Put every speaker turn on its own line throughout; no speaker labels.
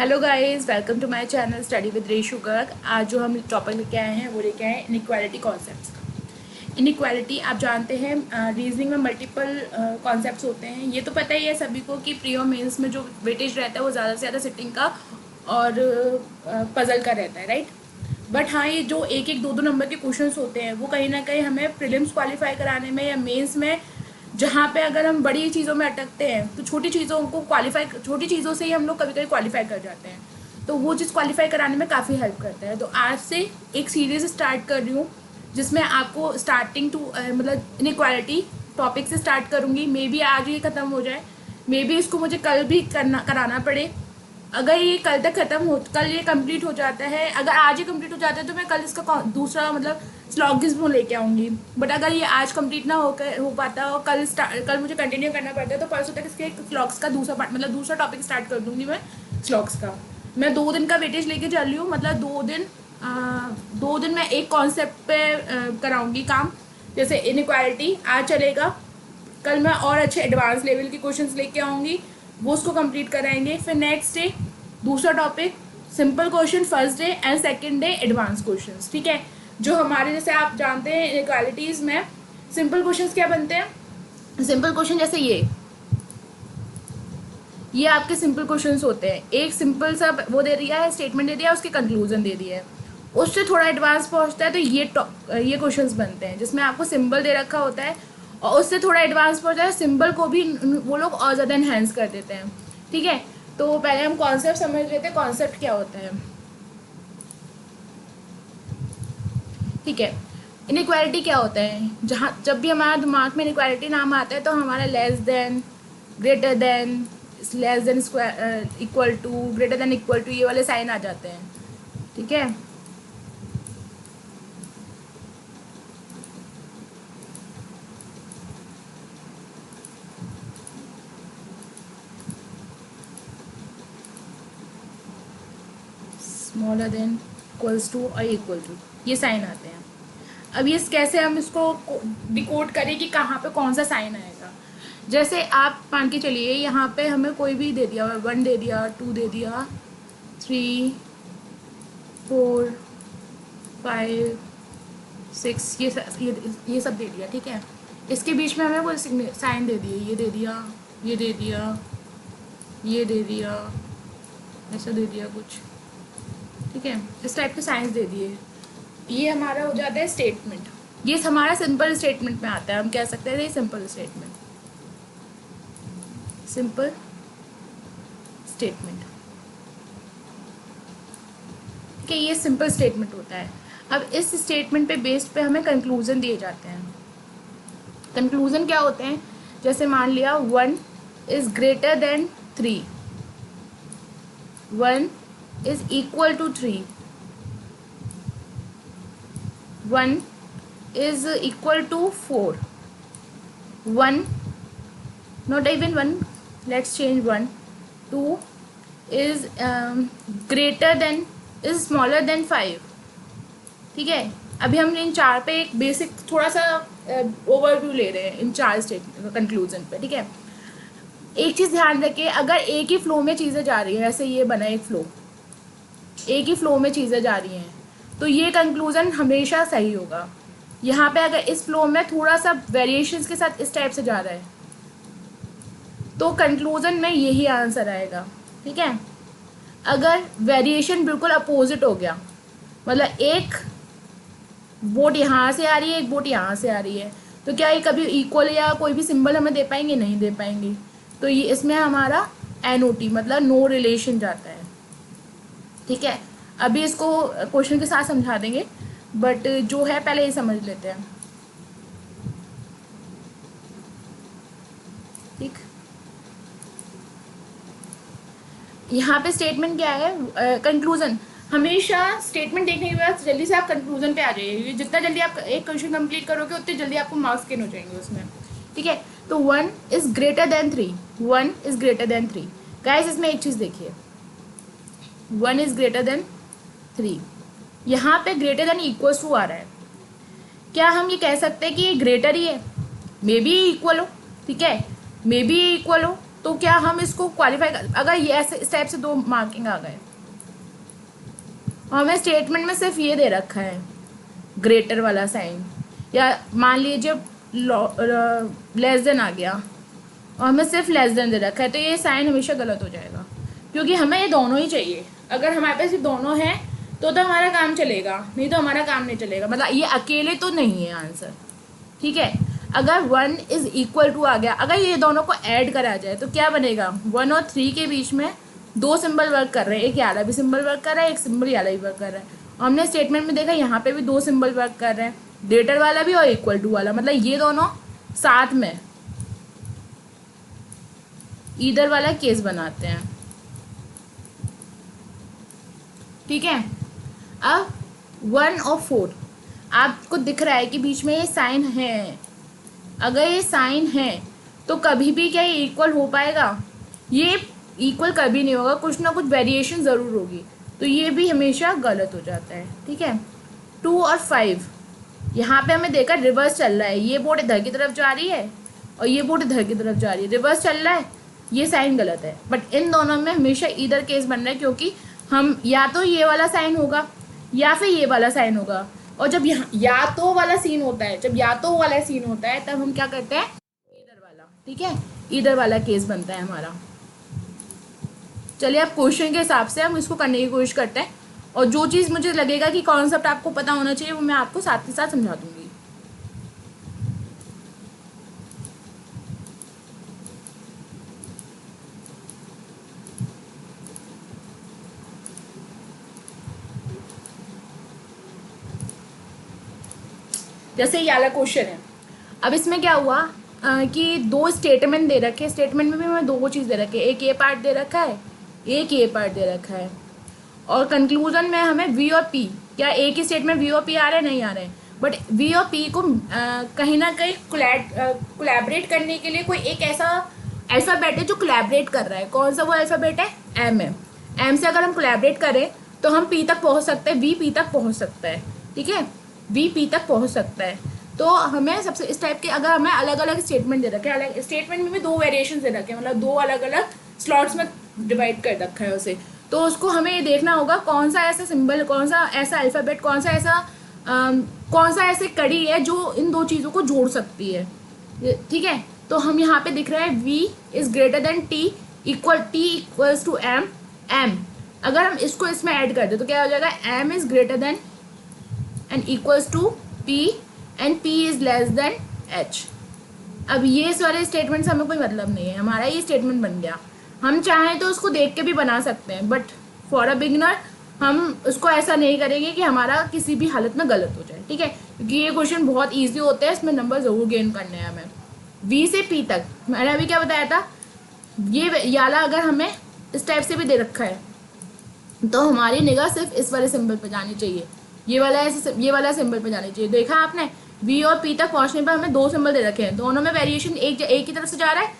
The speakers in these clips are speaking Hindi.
Hello guys, welcome to my channel study with Reshu Garg. आज जो हम टॉपिक लेके आए हैं वो लेके आए हैं इनइक्वालिटी कॉन्सेप्ट्स का। इनइक्वालिटी आप जानते हैं, रीजनिंग में मल्टीपल कॉन्सेप्ट्स होते हैं। ये तो पता ही है सभी को कि प्री और मेंस में जो वेटेज रहता है वो ज़्यादा से ज़्यादा सिटिंग का और पजल का रहता है, राइट। बट हाँ, ये जो एक एक दो दो नंबर के क्वेश्चंस होते हैं वो कहीं ना कहीं हमें प्रीलिम्स क्वालिफाई कराने में या मेंस में, जहाँ पे अगर हम बड़ी चीज़ों में अटकते हैं तो छोटी चीज़ों को क्वालिफाई, छोटी चीज़ों से ही हम लोग कभी कभी क्वालिफाई कर जाते हैं। तो वो चीज़ क्वालिफाई कराने में काफ़ी हेल्प करता है। तो आज से एक सीरीज स्टार्ट कर रही हूँ जिसमें आपको स्टार्टिंग टू मतलब इनइक्वालिटी टॉपिक से स्टार्ट करूँगी। मे बी आज ये ख़त्म हो जाए, मे बी इसको मुझे कल भी कराना पड़े। अगर ये कल तक ख़त्म हो, कल ये कंप्लीट हो जाता है, अगर आज ही कंप्लीट हो जाता है तो मैं कल इसका दूसरा मतलब स्लॉगिज्म लेके आऊँगी। बट अगर ये आज कंप्लीट ना हो पाता और कल मुझे कंटिन्यू करना पड़ता है तो परसों तक इसके स्लॉग्स का दूसरा पार्ट मतलब दूसरा टॉपिक स्टार्ट कर दूँगी मैं स्लॉग्स का। मैं 2 दिन का वेटेज लेके चल रही हूँ, मतलब 2 दिन मैं एक कॉन्सेप्ट पे कराऊँगी काम। जैसे इनइक्वालिटी आज चलेगा, कल मैं और अच्छे एडवांस लेवल के क्वेश्चंस लेके आऊँगी, वो उसको कंप्लीट कराएंगे। फिर नेक्स्ट डे दूसरा topic simple question first day and second day advance questions, ठीक है। जो हमारे जैसे आप जानते हैं इनइक्वालिटीज़ में सिंपल क्वेश्चंस क्या बनते हैं। सिंपल क्वेश्चन जैसे ये आपके सिंपल क्वेश्चंस होते हैं। एक सिंपल सा वो दे दिया है, स्टेटमेंट दे दिया है, उसके कंक्लूजन दे दिया है। उससे थोड़ा एडवांस पहुंचता है तो ये क्वेश्चंस बनते हैं जिसमें आपको सिंबल दे रखा होता है, और उससे थोड़ा एडवांस पहुंचता है सिंबल को भी वो लोग और ज़्यादा इन्हेंस कर देते हैं, ठीक है। तो पहले हम कॉन्सेप्ट समझ लेते हैं, कॉन्सेप्ट क्या होता है, ठीक है। इनइक्वालिटी क्या होता है, जहाँ जब भी हमारा दिमाग में इनइक्वालिटी नाम आता है तो हमारा less than, greater than, less than square, equal to, greater than equal to, ये वाले साइन आ जाते हैं, ठीक है। स्मॉलर देन, इक्वल्स टू और इक्वल टू, ये साइन आते हैं। अब ये कैसे हम इसको डिकोड करें कि कहाँ पे कौन सा साइन आएगा। जैसे आप मान के चलिए यहाँ पे हमें कोई भी दे दिया, 1 दे दिया, 2 दे दिया, 3, 4, 5, 6, ये सब दे दिया, ठीक है। इसके बीच में हमें वो साइन दे दिए, ये दे दिया, ये दे दिया, ये दे दिया, ऐसा दे दिया कुछ, ठीक है। इस टाइप के साइंस दे दिए। ये हमारा हो जाता है स्टेटमेंट। ये हमारा सिंपल स्टेटमेंट में आता है, हम कह सकते हैं ये सिंपल स्टेटमेंट, सिंपल स्टेटमेंट, ठीक है। ये सिंपल स्टेटमेंट होता है। अब इस स्टेटमेंट पे बेस्ड पे हमें कंक्लूजन दिए जाते हैं। कंक्लूजन क्या होते हैं, जैसे मान लिया 1 is greater than 3, 1 is equal to 3, 1 is equal to 4, 1 not even 1, let's change 1, 2 is greater than, is smaller than 5, ठीक है। अभी हम इन चार पे एक बेसिक थोड़ा सा ओवरव्यू ले रहे हैं इन चार स्टेट कंक्लूजन पे, ठीक है। एक चीज़ ध्यान रखिए, अगर एक ही फ्लो में चीज़ें जा रही हैं, ऐसे ये बना एक फ्लो, एक ही फ्लो में चीज़ें जा रही हैं तो ये कंक्लूजन हमेशा सही होगा। यहाँ पे अगर इस फ्लो में थोड़ा सा वेरिएशंस के साथ इस टाइप से जा रहा है तो कंक्लूजन में यही आंसर आएगा, ठीक है। अगर वेरिएशन बिल्कुल अपोजिट हो गया, मतलब एक बोट यहाँ से आ रही है, एक बोट यहाँ से आ रही है, तो क्या ये कभी इक्वल या कोई भी सिंबल हमें दे पाएंगे, नहीं दे पाएंगे। तो ये इसमें हमारा NOT मतलब नो रिलेशन जाता है, ठीक है। अभी इसको क्वेश्चन के साथ समझा देंगे, बट जो है पहले ये समझ लेते हैं, ठीक। यहाँ पे स्टेटमेंट क्या है, कंक्लूजन। हमेशा स्टेटमेंट देखने के बाद जल्दी से आप कंक्लूजन पे आ जाइए। जितना जल्दी आप एक क्वेश्चन कंप्लीट करोगे उतनी जल्दी आपको मार्क्स गेन हो जाएंगे उसमें, ठीक है। तो 1 is greater than 3, 1 is greater than 3। Guys इसमें एक चीज़ देखिए, 1 इज ग्रेटर देन 3, यहाँ पे ग्रेटर देन इक्वल्स टू आ रहा है। क्या हम ये कह सकते हैं कि ये ग्रेटर ही है, मे बी इक्वल हो, ठीक है, मे बी इक्वल हो, तो क्या हम इसको क्वालिफाई कर, अगर ये ऐसे इस टाइप से 2 मार्किंग आ गए और हमें स्टेटमेंट में सिर्फ ये दे रखा है ग्रेटर वाला साइन, या मान लीजिए लेस देन आ गया और हमें सिर्फ लेस देन दे रखा है, तो ये साइन हमेशा गलत हो जाएगा, क्योंकि हमें ये दोनों ही चाहिए। अगर हमारे पास ये दोनों हैं तो हमारा काम चलेगा, नहीं तो हमारा काम नहीं चलेगा। मतलब ये अकेले तो नहीं है आंसर, ठीक है। अगर 1 इज इक्वल टू आ गया, अगर ये दोनों को ऐड करा जाए तो क्या बनेगा, 1 और 3 के बीच में 2 सिंबल वर्क कर रहे हैं, एक याला भी सिंबल वर्क कर रहा है, एक सिंबल याला भी वर्क कर रहा है। और हमने स्टेटमेंट में देखा यहाँ पे भी 2 सिंबल वर्क कर रहे हैं, ग्रेटर वाला भी और इक्वल टू वाला, मतलब ये दोनों साथ में ईदर वाला केस बनाते हैं, ठीक है। अब 1 और 4 आपको दिख रहा है कि बीच में ये साइन है, अगर ये साइन है तो कभी भी क्या ये इक्वल हो पाएगा, ये इक्वल कभी नहीं होगा, कुछ ना कुछ वेरिएशन ज़रूर होगी, तो ये भी हमेशा गलत हो जाता है, ठीक है। 2 और 5 यहाँ पे हमें देखा रिवर्स चल रहा है, ये बोर्ड इधर की तरफ जा रही है और ये बोर्ड इधर की तरफ जा रही है, रिवर्स चल रहा है, ये साइन गलत है। बट इन दोनों में हमेशा ईदर केस बन रहा है, क्योंकि हम या तो ये वाला साइन होगा या फिर ये वाला साइन होगा, और जब यहाँ या तो वाला सीन होता है, जब या तो वाला सीन होता है तब हम क्या करते हैं, ईदर वाला, ठीक है, ईदर वाला केस बनता है हमारा। चलिए अब क्वेश्चन के हिसाब से हम इसको करने की कोशिश करते हैं, और जो चीज़ मुझे लगेगा कि कॉन्सेप्ट आपको पता होना चाहिए वो मैं आपको साथ के साथ समझा दूंगी। जैसे ये वाला क्वेश्चन है, अब इसमें क्या हुआ कि 2 स्टेटमेंट दे रखे, स्टेटमेंट में भी हमें 2 चीज़ दे रखे, एक ये पार्ट दे रखा है, एक ये पार्ट दे रखा है, और कंक्लूजन में हमें वी और पी, क्या एक ही स्टेटमेंट वी और पी आ रहे हैं, नहीं आ रहे हैं, बट वी और पी को कहीं ना कहीं कोलैबोरेट करने के लिए कोई एक ऐसा अल्फ़ाबेट है जो कोलैबोरेट कर रहा है। कौन सा वो अल्फ़ाबेट है, एम है। एम से अगर हम कोलैबोरेट करें तो हम पी तक पहुंच सकते हैं, वी पी तक पहुंच सकता है, ठीक है, वी पी तक पहुंच सकता है। तो हमें सबसे इस टाइप के अगर हमें अलग अलग स्टेटमेंट दे रखे हैं, अलग स्टेटमेंट में भी 2 वेरिएशन दे रखे हैं, मतलब 2 अलग अलग स्लॉट्स में डिवाइड कर रखा है उसे, तो उसको हमें ये देखना होगा कौन सा ऐसा सिंबल, कौन सा ऐसा अल्फ़ाबेट, कौन सा ऐसे कड़ी है जो इन 2 चीज़ों को जोड़ सकती है, ठीक है। तो हम यहाँ पे दिख रहा है v is greater than t equals to m, अगर हम इसको इसमें ऐड कर दे तो क्या हो जाएगा, m is greater than and equals to p and p is less than h। अब ये इस वाले स्टेटमेंट से हमें कोई मतलब नहीं है, हमारा ये स्टेटमेंट बन गया। हम चाहें तो उसको देख के भी बना सकते हैं, बट फॉर अ बिगनर हम उसको ऐसा नहीं करेंगे कि हमारा किसी भी हालत में गलत हो जाए, ठीक है, क्योंकि ये क्वेश्चन बहुत ईजी होते हैं, इसमें नंबर ज़रूर गेन करने हैं हमें। v से p तक मैंने अभी क्या बताया था, ये याला अगर हमें इस टाइप से भी दे रखा है तो हमारी निगाह सिर्फ इस वाले सिंबल पर जानी चाहिए, ये वाला सिंबल पर जानी चाहिए। देखा आपने, v और p तक पहुंचने पर हमें 2 सिंबल दे रखे हैं, दोनों में वेरिएशन एक की तरफ से जा रहा है,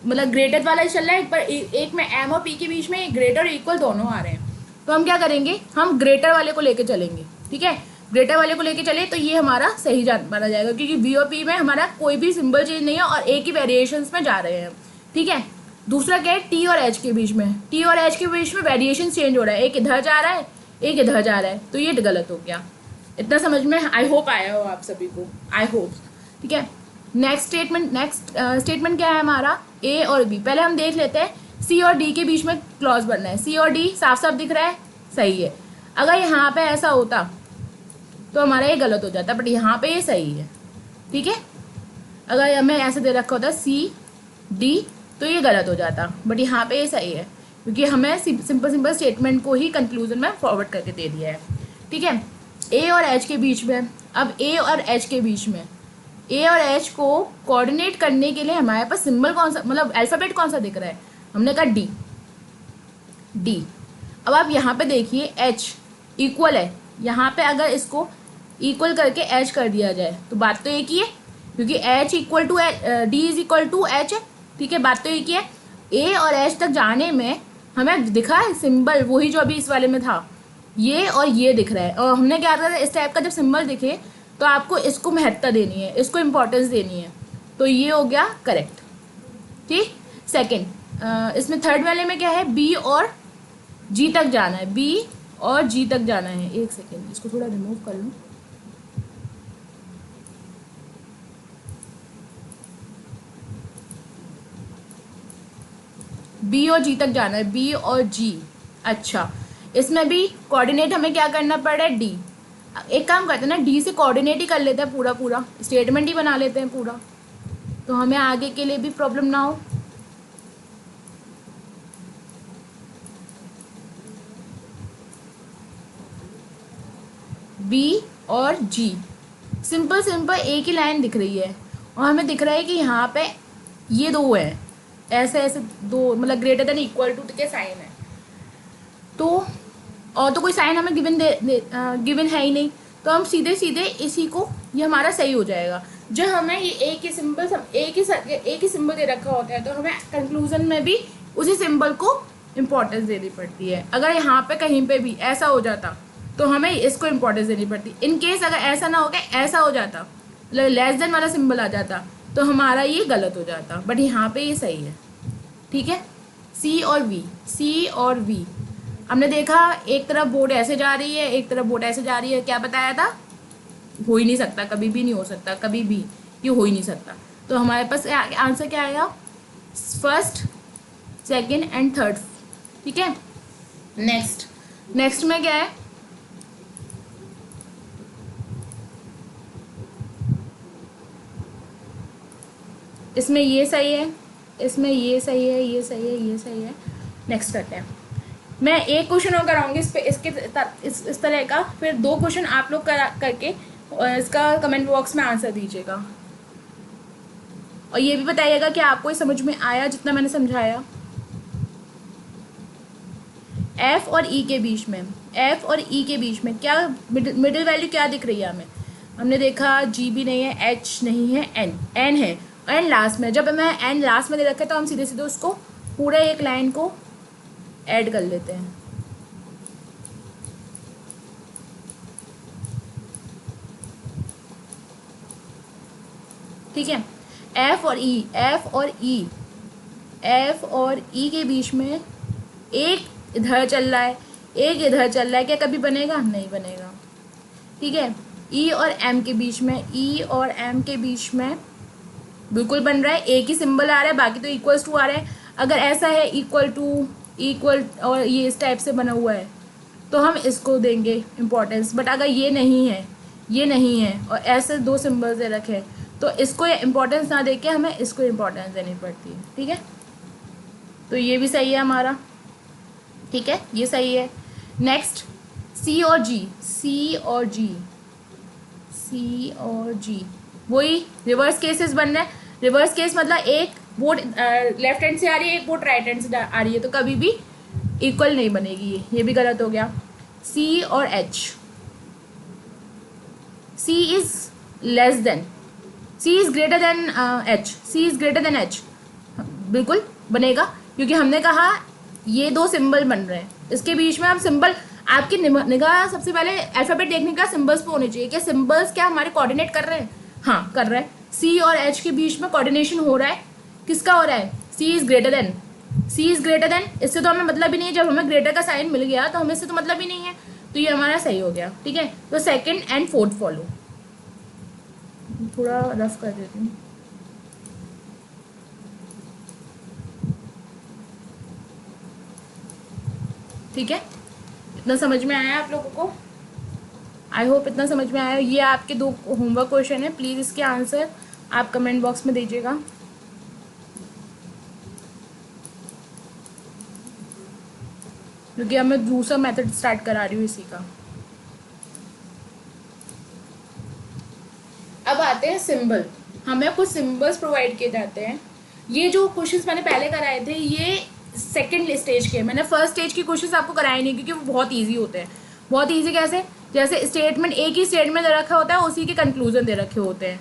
मतलब ग्रेटर वाला चल रहा है, पर एक में m और p के बीच में ग्रेटर और इक्वल दोनों आ रहे हैं। तो हम क्या करेंगे, हम ग्रेटर वाले को लेके चलेंगे, ठीक है, ग्रेटर वाले को लेके चले तो ये हमारा सही माना जाएगा, क्योंकि v और p में हमारा कोई भी सिंबल चेंज नहीं है और एक ही वेरिएशंस में जा रहे हैं, ठीक है। दूसरा क्या है, t और h के बीच में, t और h के बीच में वेरिएशन चेंज हो रहा है, एक इधर जा रहा है एक इधर जा रहा है, तो ये गलत हो गया। इतना समझ में आई होप आया हो आप सभी को, आई होप, ठीक है। नेक्स्ट स्टेटमेंट क्या है हमारा, a और b। पहले हम देख लेते हैं c और d के बीच में क्लॉज बनना है, c और d साफ साफ दिख रहा है, सही है। अगर यहाँ पे ऐसा होता तो हमारा ये गलत हो जाता, बट यहाँ पे ये सही है, ठीक है। अगर हमें ऐसे दे रखा होता c d तो ये गलत हो जाता, बट यहाँ पे ये सही है, क्योंकि हमें सिंपल स्टेटमेंट को ही कंक्लूजन में फॉरवर्ड करके दे दिया है, ठीक है। a और h के बीच में, अब a और h के बीच में, a और h को कोऑर्डिनेट करने के लिए हमारे पास सिंबल कौन सा, मतलब अल्फ़ाबेट कौन सा दिख रहा है, हमने कहा d। अब आप यहाँ पे देखिए h इक्वल है, यहाँ पे अगर इसको इक्वल करके h कर दिया जाए तो बात तो एक ही है, क्योंकि h equal to d is equal to h है, ठीक है, बात तो एक ही है। a और h तक जाने में हमें दिखा है सिंबल वही जो अभी इस वाले में था, ये और ये दिख रहा है, और हमने क्या करना है, इस टाइप का जब सिंबल दिखे तो आपको इसको महत्ता देनी है, इसको इम्पोर्टेंस देनी है, तो ये हो गया करेक्ट, ठीक। सेकंड, इसमें थर्ड वाले में क्या है, बी और जी तक जाना है, बी और जी तक जाना है। एक सेकेंड, इसको थोड़ा रिमूव कर लूँ। बी और जी तक जाना है, बी और जी। अच्छा, इसमें भी कोऑर्डिनेट हमें क्या करना पड़ रहा है, डी। एक काम करते हैं ना, डी से कोऑर्डिनेट ही कर लेते हैं, पूरा पूरा स्टेटमेंट ही बना लेते हैं पूरा, तो हमें आगे के लिए भी प्रॉब्लम ना हो। बी और जी, सिंपल सिंपल एक ही लाइन दिख रही है और हमें दिख रहा है कि यहाँ पे ये दो है, ऐसे ऐसे दो, मतलब ग्रेटर देन इक्वल टू के साइन है। तो और तो कोई साइन हमें गिवन है ही नहीं, तो हम सीधे सीधे इसी को, ये हमारा सही हो जाएगा। जब हमें ये एक ही सिंबल दे रखा होता है तो हमें कंक्लूजन में भी उसी सिंबल को इम्पोर्टेंस देनी पड़ती है। अगर यहाँ पे कहीं पे भी ऐसा हो जाता तो हमें इसको इम्पोर्टेंस देनी पड़ती। इन केस अगर ऐसा ना हो के ऐसा हो जाता, मतलब लेस देन वाला सिंबल आ जाता, तो हमारा ये गलत हो जाता, बट यहाँ पे ये सही है। ठीक है, सी और वी, सी और वी हमने देखा, एक तरफ बोर्ड ऐसे जा रही है, एक तरफ बोर्ड ऐसे जा रही है, क्या बताया था, हो ही नहीं सकता, कभी भी नहीं हो सकता, कभी भी ये हो ही नहीं सकता। तो हमारे पास आंसर क्या आएगा, फर्स्ट, सेकंड एंड थर्ड। ठीक है, नेक्स्ट में क्या है, इसमें ये सही है, इसमें ये सही है, ये सही है, ये सही है। नेक्स्ट करते हैं। मैं एक क्वेश्चन और कराऊंगी इस पे, इस तरह का, फिर दो क्वेश्चन आप लोग करके इसका कमेंट बॉक्स में आंसर दीजिएगा, और ये भी बताइएगा कि आपको ये समझ में आया जितना मैंने समझाया। एफ और ई के बीच में, एफ और ई के बीच में क्या मिडिल वैल्यू क्या दिख रही है हमें, हमने देखा जी भी नहीं है, एच नहीं है, एन है, एन लास्ट में। जब मैं एन लास्ट में दे रखे तो हम सीधे सीधे उसको पूरे एक लाइन को ऐड कर लेते हैं। ठीक है, एफ और ई, एफ और ई, एफ और ई के बीच में एक इधर चल रहा है, एक इधर चल रहा है, क्या कभी बनेगा, नहीं बनेगा। ठीक है, ई और एम के बीच में, ई और एम के बीच में बिल्कुल बन रहा है, एक ही सिंबल आ रहा है, बाकी तो इक्वल्स टू आ रहा है। अगर ऐसा है इक्वल टू, इक्वल और ये इस टाइप से बना हुआ है तो हम इसको देंगे इम्पोर्टेंस, बट अगर ये नहीं है, ये नहीं है और ऐसे दो सिंबल्स दे रखे तो इसको इम्पोर्टेंस ना देके हमें इसको इम्पोर्टेंस देनी पड़ती है। ठीक है, तो ये भी सही है हमारा। ठीक है, ये सही है। नेक्स्ट, सी और जी, सी और जी, सी और जी, वही रिवर्स केसेस बन रहे हैं। रिवर्स केस मतलब एक बोर्ड लेफ्ट हैंड से आ रही है, एक बोर्ड राइट हैंड से आ रही है, तो कभी भी इक्वल नहीं बनेगी, ये भी गलत हो गया। सी और H, C is less than, C is greater than H, C is greater than H, बिल्कुल बनेगा, क्योंकि हमने कहा ये दो सिंबल बन रहे हैं, इसके बीच में हम सिंबल, आपकी निगाह सबसे पहले अल्फाबेट देखने का सिंबल्स पे होनी चाहिए, कि सिंबल्स क्या हमारे कोऑर्डिनेट कर रहे हैं, हाँ कर रहे हैं। सी और एच के बीच में कोऑर्डिनेशन हो रहा है, किसका हो रहा है, c is greater than, C is greater than, इससे तो हमें मतलब ही नहीं है, जब हमें ग्रेटर का साइन मिल गया तो हमें इससे तो मतलब ही नहीं है, तो ये हमारा सही हो गया। ठीक है, तो सेकेंड एंड फोर्थ फॉलो, थोड़ा रफ कर देती हूँ। ठीक है, इतना समझ में आया आप लोगों को, आई होप इतना समझ में आया। ये आपके दो होमवर्क क्वेश्चन है, प्लीज़ इसके आंसर आप कमेंट बॉक्स में दीजिएगा। क्योंकि अब मैं दूसरा मेथड स्टार्ट करा रही हूँ इसी का। अब आते हैं सिंबल, हमें कुछ सिंबल्स प्रोवाइड किए जाते हैं। ये जो क्वेश्चंस मैंने पहले कराए थे ये सेकंड स्टेज के, मैंने फर्स्ट स्टेज के क्वेश्चंस आपको कराए नहीं, क्योंकि वो बहुत इजी होते हैं। बहुत इजी कैसे, जैसे स्टेटमेंट, एक ही स्टेटमेंट दे रखा होता है, उसी के कंक्लूजन दे रखे होते हैं,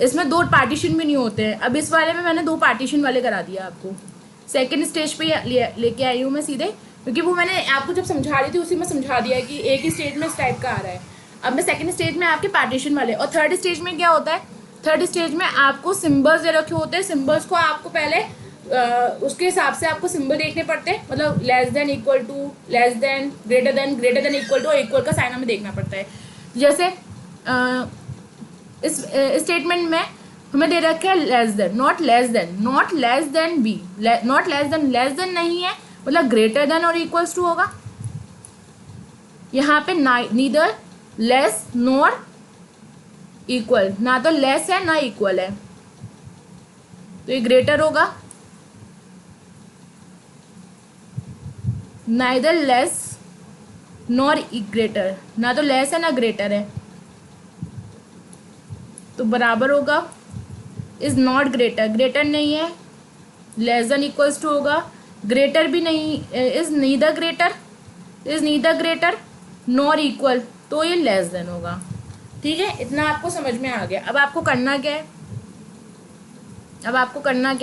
इसमें दो पार्टीशन भी नहीं होते हैं। अब इस वाले में मैंने दो पार्टीशन वाले करा दिया आपको, सेकेंड स्टेज पे लेके आई हूँ मैं सीधे, क्योंकि वो मैंने आपको जब समझा रही थी उसी में समझा दिया कि एक ही स्टेज में इस टाइप का आ रहा है। अब मैं सेकंड स्टेज में आपके पार्टीशन वाले, और थर्ड स्टेज में क्या होता है, थर्ड स्टेज में आपको सिंबल्स दे रखे होते हैं, सिंबल्स को आपको पहले उसके हिसाब से आपको सिंबल देखने पड़ते हैं, मतलब less than, equal to, less than, greater than equal to और इक्वल का साइन हमें देखना पड़ता है। जैसे इस स्टेटमेंट में हमें दे रखा है less than, not less than, not less than b, not less than नहीं है, मतलब ग्रेटर देन और इक्वल्स टू होगा। यहाँ पे नीदर लेस नॉर इक्वल, ना तो लेस है ना इक्वल है, तो ये ग्रेटर होगा। नाइदर लेस नॉर ग्रेटर, ना तो लेस है ना ग्रेटर है, तो बराबर होगा। इज नॉट ग्रेटर, ग्रेटर नहीं है, लेस देन इक्वल्स टू होगा, ग्रेटर भी नहीं, is neither greater nor equal, तो ये लेस देन होगा। ठीक है, इतना आपको समझ में आ गया। अब आपको करना क्या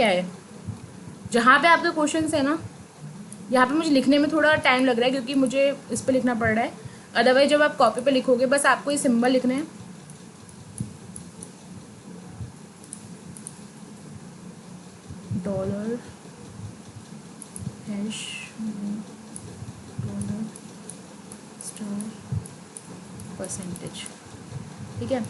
है, जहाँ पे आपके क्वेश्चन है ना, यहाँ पे मुझे लिखने में थोड़ा टाइम लग रहा है क्योंकि मुझे इस पर लिखना पड़ रहा है, अदरवाइज जब आप कॉपी पे लिखोगे बस आपको ये सिंबल लिखने हैं। Dollar hash dollar star percentage, ठीक है।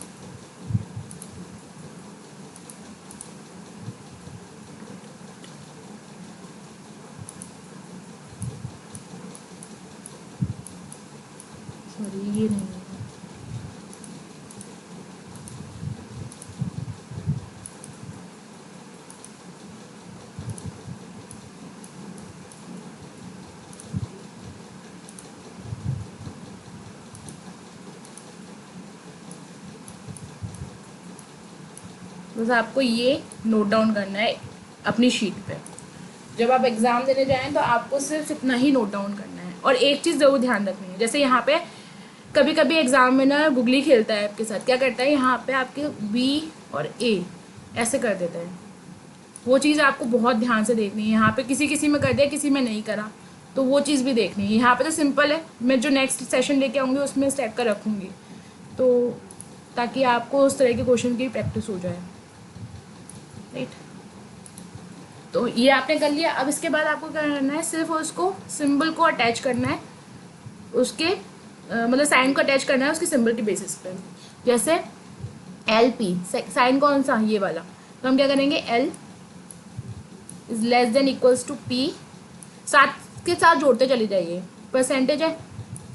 सॉरी ये नहीं है, बस आपको ये नोट डाउन करना है अपनी शीट पे। जब आप एग्ज़ाम देने जाएं तो आपको सिर्फ इतना ही नोट डाउन करना है। और एक चीज़ ज़रूर ध्यान रखनी है, जैसे यहाँ पे कभी कभी एग्ज़ाम में ना गुगली खेलता है आपके साथ, क्या करता है यहाँ पे आपके बी और ए ऐसे कर देता है, वो चीज़ आपको बहुत ध्यान से देखनी है। यहाँ पे किसी किसी में कर दिया, किसी में नहीं करा, तो वो चीज़ भी देखनी है। यहाँ पे तो सिंपल है, मैं जो नेक्स्ट सेशन लेके आऊँगी उसमें इस टाइप का रखूँगी, तो ताकि आपको उस तरह के क्वेश्चन की प्रैक्टिस हो जाए, राइट। तो ये आपने कर लिया। अब इसके बाद आपको क्या करना है, सिर्फ उसको सिंबल को अटैच करना है, उसके मतलब साइन को अटैच करना है उसके सिंबल के बेसिस पे। जैसे एल पी, साइन कौन सा, ये वाला, तो हम क्या करेंगे, l is less than equals to p, साथ के साथ जोड़ते चले जाइए, परसेंटेज है,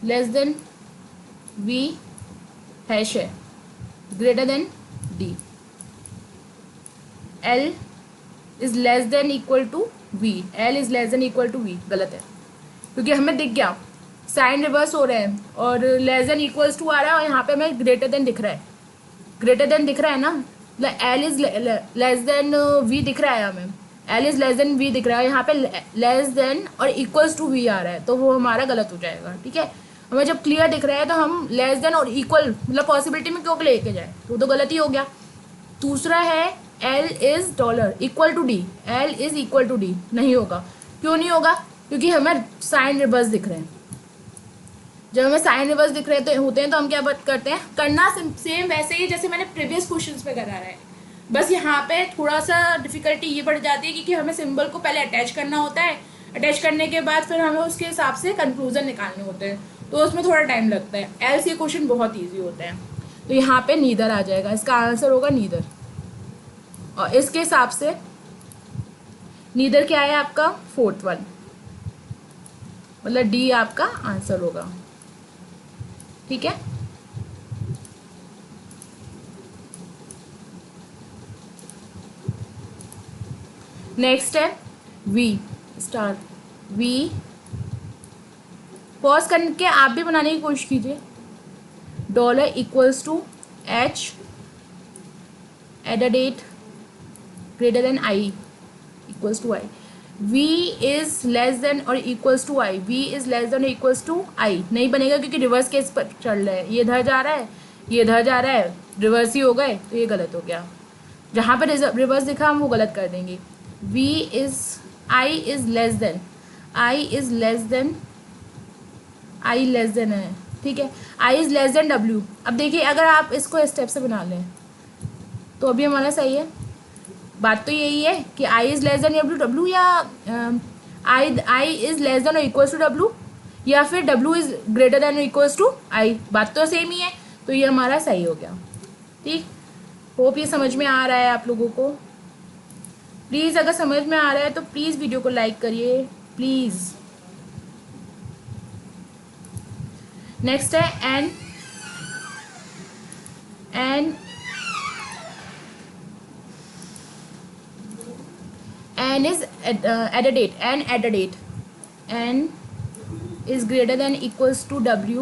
लेस देन वी, हैश है, greater than d, l is less than equal to v, l is less than equal to v, गलत है क्योंकि हमें दिख गया साइन रिवर्स हो रहे हैं और लेस देन इक्वल्स टू आ रहा है और यहाँ पे हमें ग्रेटर देन दिख रहा है, ग्रेटर देन दिख रहा है ना, l is less than v दिख रहा है, हमें l is less than v दिख रहा है, यहाँ पे लेस देन और इक्वल्स टू वी आ रहा है, तो वो हमारा गलत हो जाएगा। ठीक है, हमें जब क्लियर दिख रहा है तो हम लेस देन और इक्वल मतलब पॉसिबिलिटी में क्यों लेके जाए, तो गलत ही हो गया। दूसरा है l is dollar equal to d, l is equal to d, नहीं होगा। क्यों नहीं होगा, क्योंकि हमें साइन रिवर्स दिख रहे हैं। जब हमें साइन रिवर्स दिख रहे होते हैं तो हम क्या बात करते हैं, करना सेम वैसे ही जैसे मैंने प्रीवियस क्वेश्चंस में करा है, बस यहाँ पे थोड़ा सा डिफिकल्टी ये बढ़ जाती है क्योंकि हमें सिंबल को पहले अटैच करना होता है, अटैच करने के बाद फिर हमें उसके हिसाब से कंक्लूजन निकालने होते हैं, तो उसमें थोड़ा टाइम लगता है। एल्स ये क्वेश्चन बहुत ईजी होते हैं, तो यहाँ पे नीदर आ जाएगा, इसका आंसर होगा नीदर। और इसके हिसाब से नीदर क्या है आपका, फोर्थ वन, मतलब डी आपका आंसर होगा। ठीक है, नेक्स्ट है वी स्टार, वी पॉज करके आप भी बनाने की कोशिश कीजिए। Dollar equals to H at the date greater than I equals to I, v is less than और equals to I, v is less than और इक्वल्स टू आई नहीं बनेगा क्योंकि रिवर्स केस पर चल रहा है, ये इधर जा रहा है, ये इधर जा रहा है, रिवर्स ही हो गए, तो ये गलत हो गया। जहाँ पर रिवर्स दिखा हम वो गलत कर देंगे। v is I is less then, I is less then, I less than है, ठीक है, I is less then w। अब देखिए अगर आप इसको स्टेप से बना लें तो अभी हमारा सही है, बात तो यही है कि I is less than W, W या I is less than equals to W, या फिर W is greater than equals to I, बात तो सेम ही है। तो ये हमारा सही हो गया। ठीक, होप ये समझ में आ रहा है आप लोगों को। प्लीज़ अगर समझ में आ रहा है तो प्लीज़ वीडियो को लाइक करिए प्लीज़। नेक्स्ट है n n n is at a rate, n at a rate, n is greater than equals to w,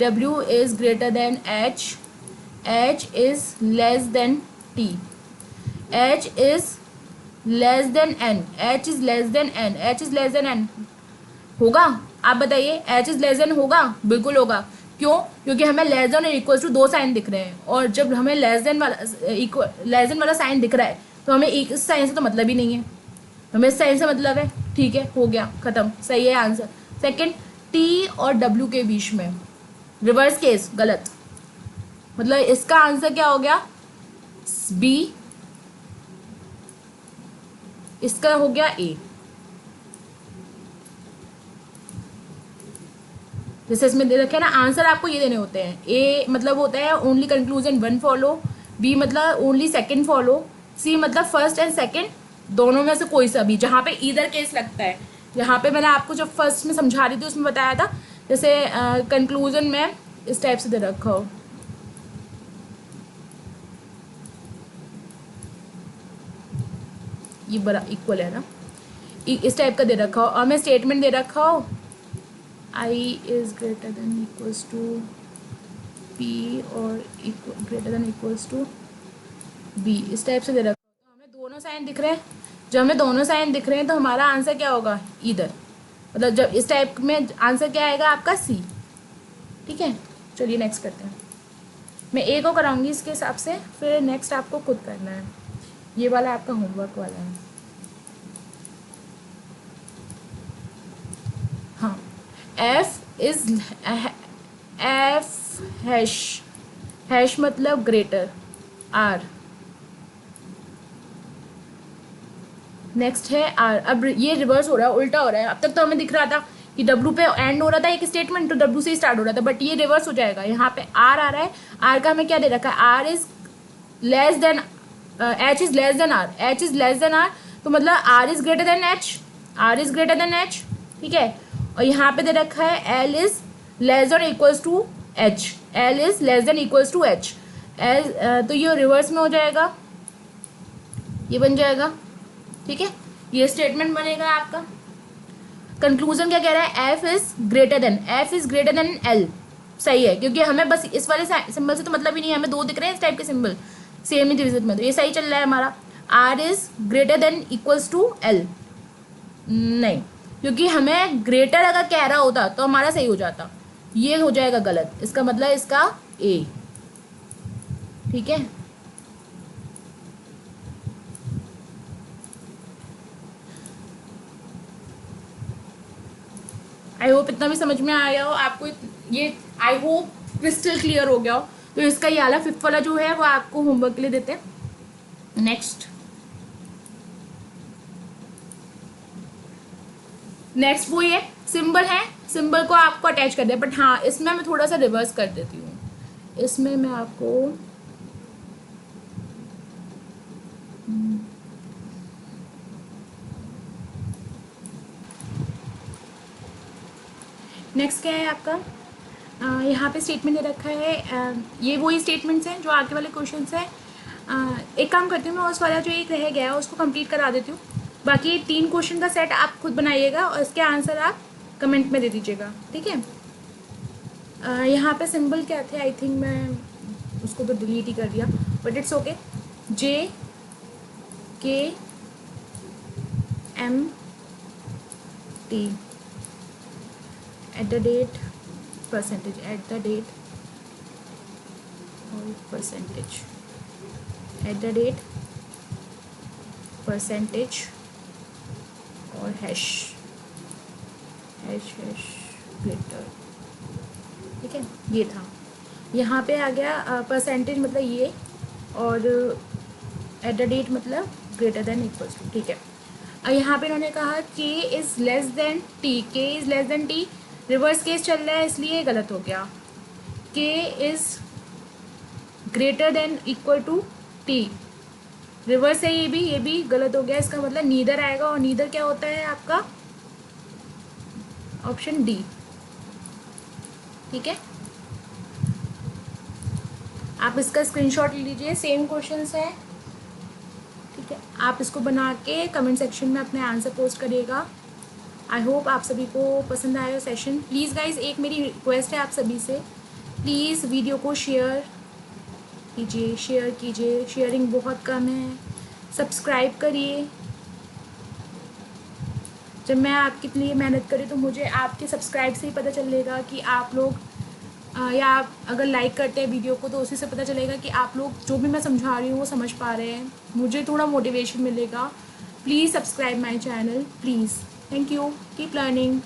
w is greater than h, h is less than t, h is less than n, h is less than n, h is less than n होगा? आप बताइए, h is less than होगा? बिल्कुल होगा। क्यों? क्योंकि हमें लेस देन और इक्वल्स टू दो साइन दिख रहे हैं, और जब हमें लेस देन वाला साइन दिख रहा है तो हमें इस साइन से तो मतलब ही नहीं है, हमें इस साइन से मतलब है। ठीक है, हो गया, खत्म, सही है आंसर। सेकंड, टी और डब्ल्यू के बीच में रिवर्स केस गलत, मतलब इसका आंसर क्या हो गया? बी, इसका हो गया ए। जैसे इसमें दे रखे ना आंसर, आपको ये देने होते हैं। ए मतलब होता है only conclusion one follow, B मतलब ओनली सेकंड फॉलो, सी मतलब फर्स्ट एंड सेकंड दोनों में से कोई सा भी, जहाँ पे ईदर केस लगता है। यहाँ पे मैंने आपको जब फर्स्ट में समझा रही थी उसमें बताया था, जैसे कंक्लूजन में इस टाइप से दे रखा हो, ये बड़ा इक्वल है ना, इस टाइप का दे रखा हो, और मैं स्टेटमेंट दे रखा हो I is greater than equals to P और greater than equals to B, इस टाइप से दे रखा हो। तो हमें दोनों साइन दिख रहे हैं, जब हमें दोनों साइन दिख रहे हैं तो हमारा आंसर क्या होगा? इधर, मतलब जब इस टाइप में आंसर क्या आएगा आपका? सी। ठीक है, चलिए नेक्स्ट करते हैं। मैं ए को कराऊंगी इसके हिसाब से, फिर नेक्स्ट आपको खुद करना है। ये वाला आपका होमवर्क वाला है। हाँ, F is F hash, hash मतलब ग्रेटर, आर नेक्स्ट है आर। अब ये रिवर्स हो रहा है, उल्टा हो रहा है। अब तक तो हमें दिख रहा था कि डब्ल्यू पे एंड हो रहा था एक स्टेटमेंट, तो डब्ल्यू से ही स्टार्ट हो रहा था, बट ये रिवर्स हो जाएगा। यहाँ पे आर आ रहा है, आर का हमें क्या दे रखा है? R is less than h is less than r, h is less than r, तो मतलब r is greater than h, r is greater than h. ठीक है, और यहाँ पे दे रखा है l is less than equals to h, l is less than equals to h, l तो ये रिवर्स में हो जाएगा, ये बन जाएगा। ठीक है, ये स्टेटमेंट बनेगा आपका। कंक्लूजन क्या कह रहा है? F is greater then, F is greater then L, सही है, क्योंकि हमें बस इस वाले सिंबल से तो मतलब ही नहीं है, हमें दो दिख रहे हैं इस टाइप के सिंबल सेम ही डिविजन में, तो ये सही चल रहा है हमारा। R is greater than equals to l, नहीं, क्योंकि हमें ग्रेटर अगर कह रहा होता तो हमारा सही हो जाता, ये हो जाएगा गलत, इसका मतलब इसका ए। ठीक है, आई होप इतना भी समझ में आया हो आपको, ये आई होप क्रिस्टल क्लियर हो गया हो। तो इसका ये वाला फिफ्थ वाला जो है वो आपको होमवर्क के लिए देते हैं। नेक्स्ट वो ये सिंबल है, सिंबल को आपको अटैच कर दिया, बट हाँ इसमें मैं थोड़ा सा रिवर्स कर देती हूँ। इसमें मैं आपको नेक्स्ट क्या है आपका? यहाँ पे स्टेटमेंट दे रखा है, ये वही स्टेटमेंट्स हैं जो आगे वाले क्वेश्चन हैं। एक काम करती हूँ, मैं उस वाला जो एक रह गया है उसको कंप्लीट करा देती हूँ, बाकी 3 क्वेश्चन का सेट आप खुद बनाइएगा और इसके आंसर आप कमेंट में दे दीजिएगा। ठीक है, यहाँ पे सिंबल क्या थे? आई थिंक मैं उसको तो डिलीट ही कर दिया, but it's okay. J K M T at the date percentage, at the date or percentage, at the date percentage और हैश ग्लिटर। ठीक है, ये था। यहाँ पे आ गया परसेंटेज मतलब ये, और एट द डेट मतलब ग्रेटर देन इक्वल्स टू, ठीक है। और यहाँ पे इन्होंने कहा k is less than t, k is less than t, reverse case चल रहा है इसलिए गलत हो गया। K is greater than equal to t, reverse है ये भी गलत हो गया, इसका मतलब नीदर आएगा, और नीदर क्या होता है आपका ऑप्शन डी, ठीक है। आप इसका स्क्रीनशॉट ले लीजिए, सेम क्वेश्चंस है, ठीक है। आप इसको बना के कमेंट सेक्शन में अपने आंसर पोस्ट करिएगा। आई होप आप सभी को पसंद आया सेशन। प्लीज़ गाइज एक मेरी रिक्वेस्ट है आप सभी से, प्लीज़ वीडियो को शेयर कीजिए, शेयरिंग बहुत कम है। सब्सक्राइब करिए, जब मैं आपके लिए मेहनत करी तो मुझे आपके सब्सक्राइब से ही पता चलेगा कि आप लोग या आप अगर लाइक करते हैं वीडियो को तो उसी से पता चलेगा कि आप लोग जो भी मैं समझा रही हूँ वो समझ पा रहे हैं, मुझे थोड़ा मोटिवेशन मिलेगा। Please subscribe my channel please. Thank you, keep learning.